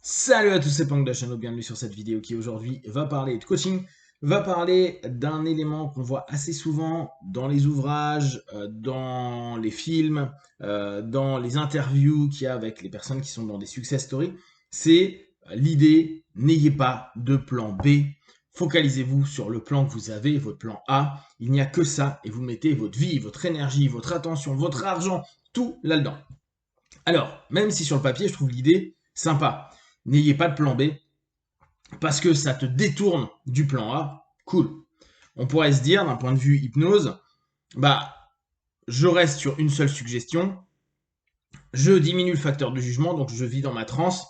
Salut à tous, c'est Pang de la chaîne, bienvenue sur cette vidéo qui aujourd'hui va parler de coaching, va parler d'un élément qu'on voit assez souvent dans les ouvrages, dans les films, dans les interviews qu'il y a avec les personnes qui sont dans des success stories. C'est l'idée, n'ayez pas de plan B, focalisez-vous sur le plan que vous avez, votre plan A, il n'y a que ça et vous mettez votre vie, votre énergie, votre attention, votre argent, tout là-dedans. Alors, même si sur le papier, je trouve l'idée sympa, n'ayez pas de plan B, parce que ça te détourne du plan A, cool. On pourrait se dire, d'un point de vue hypnose, bah, je reste sur une seule suggestion, je diminue le facteur de jugement, donc je vis dans ma transe,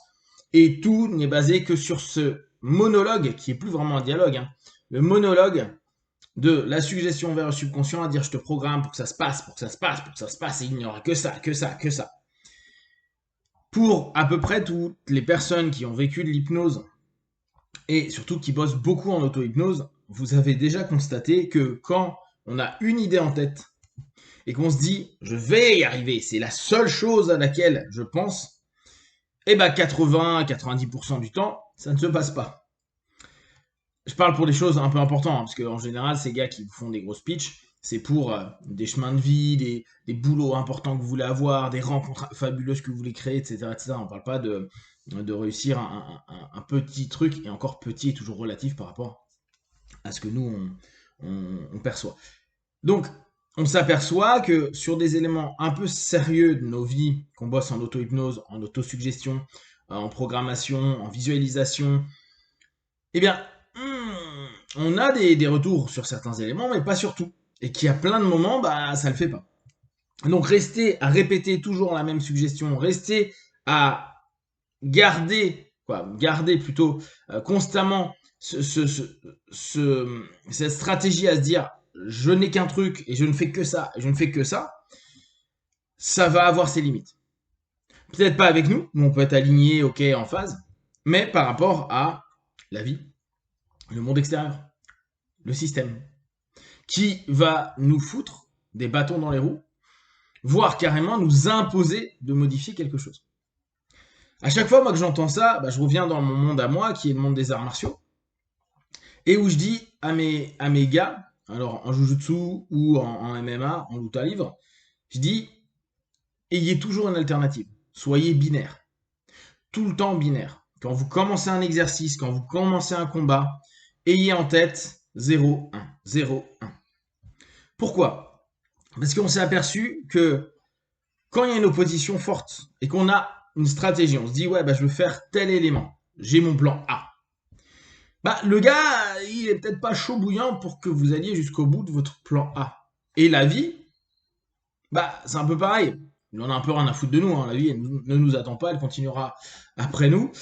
et tout n'est basé que sur ce monologue, qui est plus vraiment un dialogue, hein, le monologue de la suggestion vers le subconscient à dire je te programme pour que ça se passe, pour que ça se passe, pour que ça se passe, et il n'y aura que ça, que ça, que ça. Pour à peu près toutes les personnes qui ont vécu de l'hypnose, et surtout qui bossent beaucoup en auto-hypnose, vous avez déjà constaté que quand on a une idée en tête et qu'on se dit je vais y arriver, c'est la seule chose à laquelle je pense, et ben 80-90% du temps, ça ne se passe pas. Je parle pour des choses un peu importantes, hein, parce qu'en général, ces gars qui vous font des grosses pitchs, c'est pour des chemins de vie, des boulots importants que vous voulez avoir, des rencontres fabuleuses que vous voulez créer, etc. etc. On ne parle pas de réussir un petit truc, et encore petit est toujours relatif par rapport à ce que nous, on perçoit. Donc, on s'aperçoit que sur des éléments un peu sérieux de nos vies, qu'on bosse en auto-hypnose, en autosuggestion, en programmation, en visualisation, eh bien, on a des retours sur certains éléments, mais pas sur tout. Et qu'il y a plein de moments, bah, ça le fait pas. Donc, rester à répéter toujours la même suggestion, rester à garder plutôt constamment cette stratégie à se dire je n'ai qu'un truc et je ne fais que ça, et je ne fais que ça va avoir ses limites. Peut-être pas avec nous, on peut être aligné, ok, en phase, mais par rapport à la vie, le monde extérieur, le système, qui va nous foutre des bâtons dans les roues, voire carrément nous imposer de modifier quelque chose. À chaque fois, moi, que j'entends ça, bah, je reviens dans mon monde à moi, qui est le monde des arts martiaux, et où je dis à mes gars, alors en jujutsu ou en MMA, en lutte à livre, je dis, ayez toujours une alternative. Soyez binaire. Tout le temps binaire. Quand vous commencez un exercice, quand vous commencez un combat, ayez en tête 0-1, 0-1. Pourquoi? Parce qu'on s'est aperçu que quand il y a une opposition forte et qu'on a une stratégie, on se dit, ouais, bah, je veux faire tel élément. J'ai mon plan A. Bah, le gars, il est peut-être pas chaud bouillant pour que vous alliez jusqu'au bout de votre plan A. Et la vie, bah, c'est un peu pareil. Il en a un peu rien à foutre de nous, hein. La vie, elle ne nous attend pas, elle continuera après nous.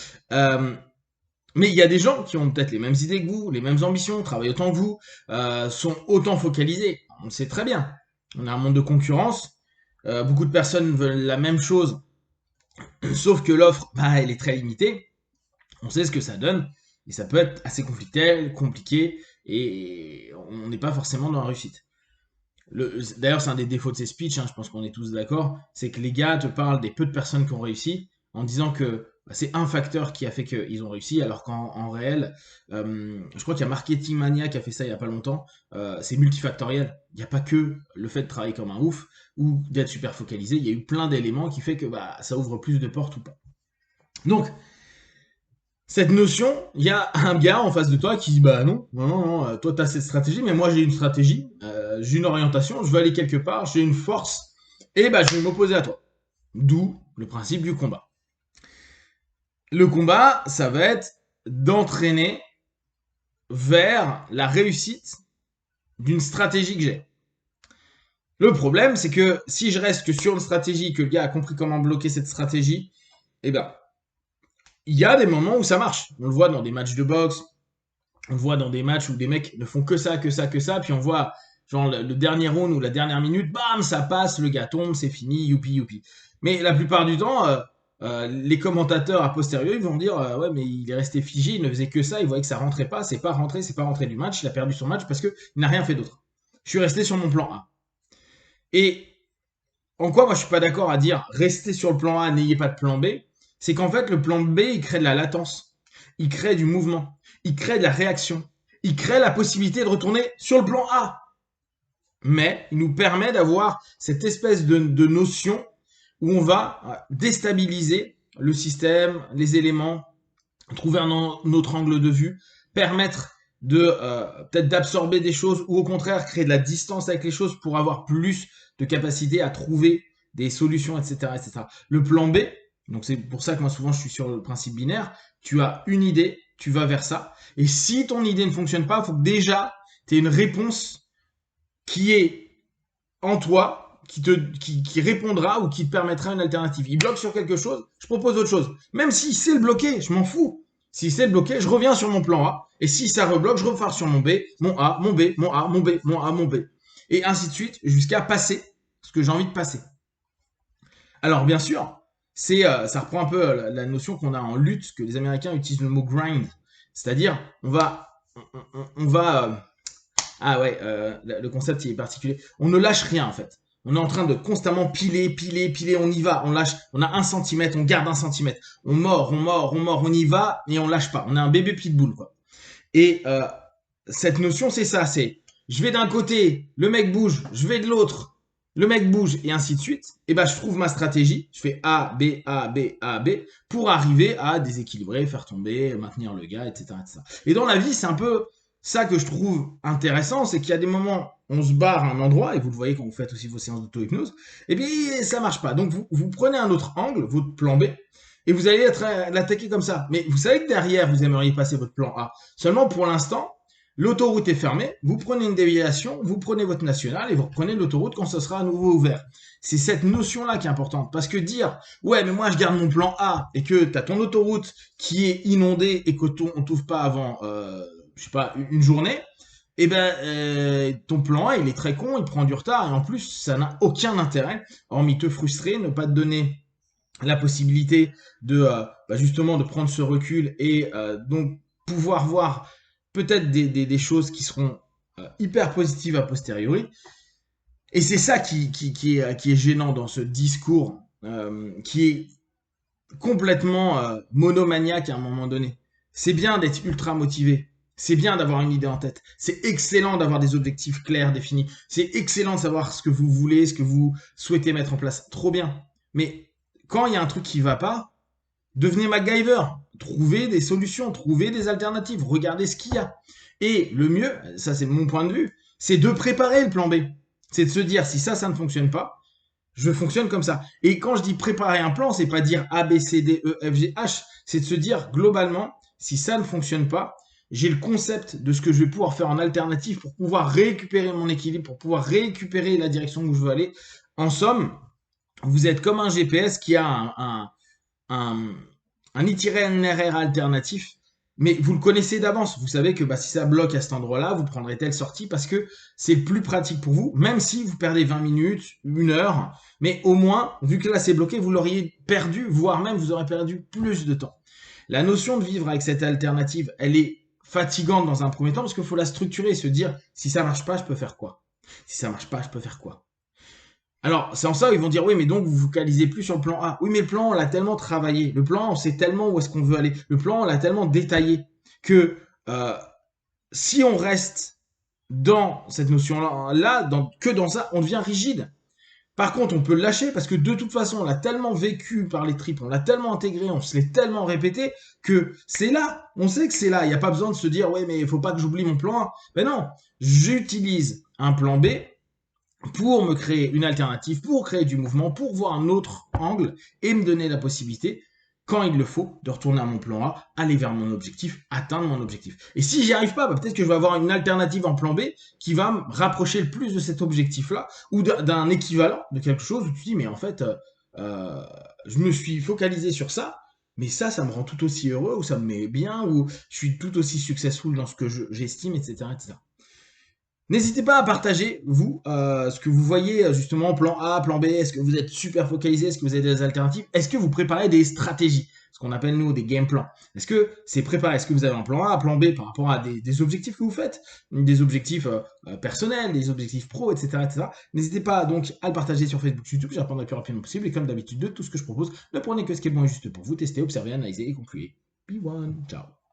Mais il y a des gens qui ont peut-être les mêmes idées que vous, les mêmes ambitions, travaillent autant que vous, sont autant focalisés. On le sait très bien. On a un monde de concurrence. Beaucoup de personnes veulent la même chose, sauf que l'offre, bah, elle est très limitée. On sait ce que ça donne. Et ça peut être assez compliqué, et on n'est pas forcément dans la réussite. D'ailleurs, c'est un des défauts de ces speeches, hein, je pense qu'on est tous d'accord, c'est que les gars te parlent des peu de personnes qui ont réussi, en disant que bah, c'est un facteur qui a fait qu'ils ont réussi, alors qu'en réel, je crois qu'il y a Marketing Mania qui a fait ça il n'y a pas longtemps, c'est multifactoriel. Il n'y a pas que le fait de travailler comme un ouf, ou d'être super focalisé, il y a eu plein d'éléments qui fait que bah, ça ouvre plus de portes ou pas. Donc, cette notion, il y a un gars en face de toi qui dit bah non, toi tu as cette stratégie, mais moi j'ai une stratégie, j'ai une orientation, je veux aller quelque part, j'ai une force, et bah je vais m'opposer à toi. D'où le principe du combat. Le combat, ça va être d'entraîner vers la réussite d'une stratégie que j'ai. Le problème, c'est que si je reste que sur une stratégie, que le gars a compris comment bloquer cette stratégie, eh ben, il y a des moments où ça marche. On le voit dans des matchs de boxe, on le voit dans des matchs où des mecs ne font que ça, puis on voit genre le dernier round ou la dernière minute, bam, ça passe, le gars tombe, c'est fini, youpi youpi. Mais la plupart du temps, les commentateurs a posteriori vont dire ouais, mais il est resté figé, il ne faisait que ça, il voyait que ça rentrait pas, c'est pas rentré du match, il a perdu son match parce qu'il n'a rien fait d'autre. Je suis resté sur mon plan A. Et en quoi moi je suis pas d'accord à dire restez sur le plan A, n'ayez pas de plan B, c'est qu'en fait, le plan B, il crée de la latence, il crée du mouvement, il crée de la réaction, il crée la possibilité de retourner sur le plan A. Mais il nous permet d'avoir cette espèce de notion où on va déstabiliser le système, les éléments, trouver un autre angle de vue, permettre de peut-être d'absorber des choses ou au contraire créer de la distance avec les choses pour avoir plus de capacité à trouver des solutions, etc., etc. Le plan B, donc c'est pour ça que moi souvent je suis sur le principe binaire, tu as une idée, tu vas vers ça, et si ton idée ne fonctionne pas, il faut que déjà tu aies une réponse qui est en toi, qui répondra ou qui te permettra une alternative. Il bloque sur quelque chose, je propose autre chose. Même s'il sait le bloquer, je m'en fous. S'il sait le bloquer, je reviens sur mon plan A. Et si ça rebloque, je repars sur mon B, mon A, mon B, mon A, mon B, mon A, mon B. Et ainsi de suite, jusqu'à passer ce que j'ai envie de passer. Alors, bien sûr, ça reprend un peu la notion qu'on a en lutte, que les Américains utilisent le mot grind. C'est-à-dire, on va ah ouais, le concept il est particulier. On ne lâche rien en fait. On est en train de constamment piler, on y va, on lâche, on a 1 centimètre, on garde 1 centimètre, on mord, on y va et on lâche pas. On est un bébé pitbull quoi. Et cette notion c'est ça, c'est je vais d'un côté, le mec bouge, je vais de l'autre, le mec bouge et ainsi de suite. Et ben je trouve ma stratégie, je fais A, B, A, B, A, B pour arriver à déséquilibrer, faire tomber, maintenir le gars, etc., etc. Et dans la vie c'est un peu ça que je trouve intéressant, c'est qu'il y a des moments, on se barre à un endroit, et vous le voyez quand vous faites aussi vos séances d'auto-hypnose, et bien ça marche pas. Donc vous prenez un autre angle, votre plan B, et vous allez l'attaquer comme ça. Mais vous savez que derrière, vous aimeriez passer votre plan A. Seulement pour l'instant, l'autoroute est fermée, vous prenez une déviation, vous prenez votre nationale, et vous reprenez l'autoroute quand ce sera à nouveau ouvert. C'est cette notion-là qui est importante. Parce que dire, ouais, mais moi je garde mon plan A, et que tu as ton autoroute qui est inondée, et qu'on ne t'ouvre pas avant... je sais pas, une journée, et ton plan A, il est très con, il prend du retard, et en plus, ça n'a aucun intérêt, hormis te frustrer, ne pas te donner la possibilité de justement de prendre ce recul et donc pouvoir voir peut-être des choses qui seront hyper positives a posteriori. Et c'est ça qui est gênant dans ce discours qui est complètement monomaniaque à un moment donné. C'est bien d'être ultra motivé. C'est bien d'avoir une idée en tête. C'est excellent d'avoir des objectifs clairs, définis. C'est excellent de savoir ce que vous voulez, ce que vous souhaitez mettre en place. Trop bien. Mais quand il y a un truc qui va pas, devenez MacGyver. Trouvez des solutions, trouvez des alternatives, regardez ce qu'il y a. Et le mieux, ça c'est mon point de vue, c'est de préparer le plan B. C'est de se dire, si ça ne fonctionne pas, je fonctionne comme ça. Et quand je dis préparer un plan, c'est pas dire A, B, C, D, E, F, G, H. C'est de se dire, globalement, si ça ne fonctionne pas, j'ai le concept de ce que je vais pouvoir faire en alternative pour pouvoir récupérer mon équilibre, pour pouvoir récupérer la direction où je veux aller. En somme, vous êtes comme un GPS qui a un itinéraire alternatif, mais vous le connaissez d'avance. Vous savez que si ça bloque à cet endroit-là, vous prendrez telle sortie parce que c'est plus pratique pour vous, même si vous perdez 20 minutes, 1 heure, mais au moins, vu que là c'est bloqué, vous l'auriez perdu, voire même vous aurez perdu plus de temps. La notion de vivre avec cette alternative, elle est fatigante dans un premier temps parce qu'il faut la structurer et se dire si ça marche pas, je peux faire quoi? Si ça marche pas, je peux faire quoi? Alors, c'est en ça ils vont dire oui, mais donc vous vous focalisez plus sur le plan A. Oui, mais le plan, on l'a tellement travaillé. Le plan, on sait tellement où est-ce qu'on veut aller. Le plan, on l'a tellement détaillé que si on reste dans cette notion-là, que dans ça, on devient rigide. Par contre, on peut le lâcher parce que de toute façon, on l'a tellement vécu par les tripes, on l'a tellement intégré, on se l'est tellement répété que c'est là. On sait que c'est là. Il n'y a pas besoin de se dire, ouais, mais il faut pas que j'oublie mon plan A. Mais non, j'utilise un plan B pour me créer une alternative, pour créer du mouvement, pour voir un autre angle et me donner la possibilité, quand il le faut, de retourner à mon plan A, aller vers mon objectif, atteindre mon objectif. Et si j'y arrive pas, peut-être que je vais avoir une alternative en plan B qui va me rapprocher le plus de cet objectif-là ou d'un équivalent de quelque chose où tu dis, mais en fait, je me suis focalisé sur ça, mais ça me rend tout aussi heureux, ou ça me met bien, ou je suis tout aussi successful dans ce que j'estime, etc., etc. N'hésitez pas à partager, vous, ce que vous voyez justement, plan A, plan B, est-ce que vous êtes super focalisé, est-ce que vous avez des alternatives, est-ce que vous préparez des stratégies, ce qu'on appelle nous des game plans. Est-ce que c'est préparé, est-ce que vous avez un plan A, un plan B par rapport à des objectifs que vous faites, des objectifs personnels, des objectifs pro, etc. etc. N'hésitez pas donc à le partager sur Facebook, YouTube, j'y répondrai le plus rapidement possible, et comme d'habitude, de tout ce que je propose, ne prenez que ce qui est bon et juste pour vous, testez, observez, analysez et concluez. Be one, ciao.